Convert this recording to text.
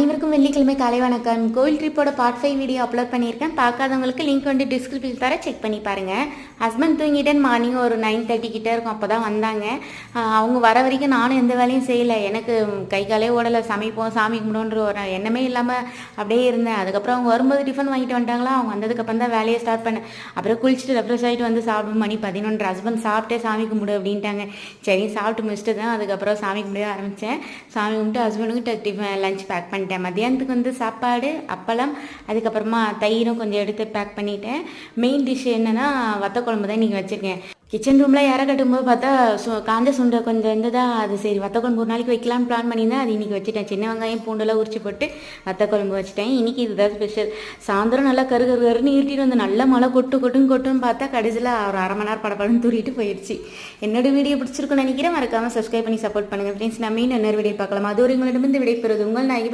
அனைவருக்கும் வெள்ளிக்கிழமை காலை வணக்கம். கோவில் ட்ரிப்போட பார்ட் 5 வீடியோ அப்லோட் பண்ணியிருக்கேன். பார்க்காதவங்களுக்கு லிங்க் வந்து டிஸ்கிரிப்ஷன் தர செக் பண்ணி பாருங்கள். ஹஸ்பண்ட் தூங்கிட்டேன். மார்னிங் ஒரு 9:30 கிட்டே இருக்கும். அப்போ தான் வந்தாங்க. அவங்க வர வரைக்கும் நானும் எந்த வேலையும் செய்யலை. எனக்கு கை காலே ஓடலை. சமைப்போம் சாமி கும்பிடுன்ற ஒரு எண்ணமே இல்லாமல் அப்படியே இருந்தேன். அதுக்கப்புறம் அவங்க வரும்போது டிஃபன் வாங்கிட்டு வந்துட்டாங்களா. அவங்க வந்ததுக்கப்புறம் தான் வேலையை ஸ்டார்ட் பண்ணேன். அப்புறம் குளிச்சுட்டு ரெஃப்ரெஷ் ஆகிட்டு வந்து சாப்பிடும். மணி 11. ஹஸ்பண்ட் சாப்பிட்டே சாமி கும்பிடு அப்படின்ட்டாங்க. சரி சாப்பிட்டு முடிச்சுட்டு தான் அதுக்கப்புறம் சாமி கும்பிட ஆரம்பித்தேன். சாமி கும்பிட்டு ஹஸ்பண்டுக்கு டிஃபன் லஞ்ச் பேக் பண்ணிட்டேன். மத்தியானத்துக்கு வந்து சாப்பாடு, அப்பளம், அதுக்கப்புறமா தயிரும் கொஞ்சம் எடுத்து பேக் பண்ணிட்டேன். மெயின் டிஷ் என்னென்னா வத்த குழம்பு தான் இன்றைக்கி வச்சுருக்கேன். கிச்சன் ரூமில் இற கட்டும்போது பார்த்தா காஞ்ச சுண்டை கொஞ்சம் இருந்ததா. அது சரி வத்த குழம்பு ஒரு நாளைக்கு வைக்கலாம்னு பிளான் பண்ணியிருந்தேன். அது இன்றைக்கி வச்சுட்டேன். சின்ன வெங்காயம் பூண்டெல்லாம் உரிச்சு போட்டு வத்த குழம்பு வச்சுட்டேன். இன்றைக்கி இதுதான் ஸ்பெஷல். சாயந்தரம் நல்லா கருன்னு இருட்டிட்டு வந்து நல்ல மழை கொட்டுன்னு பார்த்தா கடைசியில் ஒரு அரை மணி நேரம் படப்படன்னு தூரிட்டு போயிடுச்சு. என்னோட வீடியோ பிடிச்சிருக்குன்னு நினைக்கிறேன். மறக்காமல் சப்ஸ்கிரைப் பண்ணி சப்போர்ட் பண்ணுங்கள் ஃப்ரெண்ட்ஸ். நம்ம இன்னொரு வீடியோ பார்க்கலாம். அது ஒரு உங்களிடமிருந்து விடைபெறுவது உங்கள் நான்.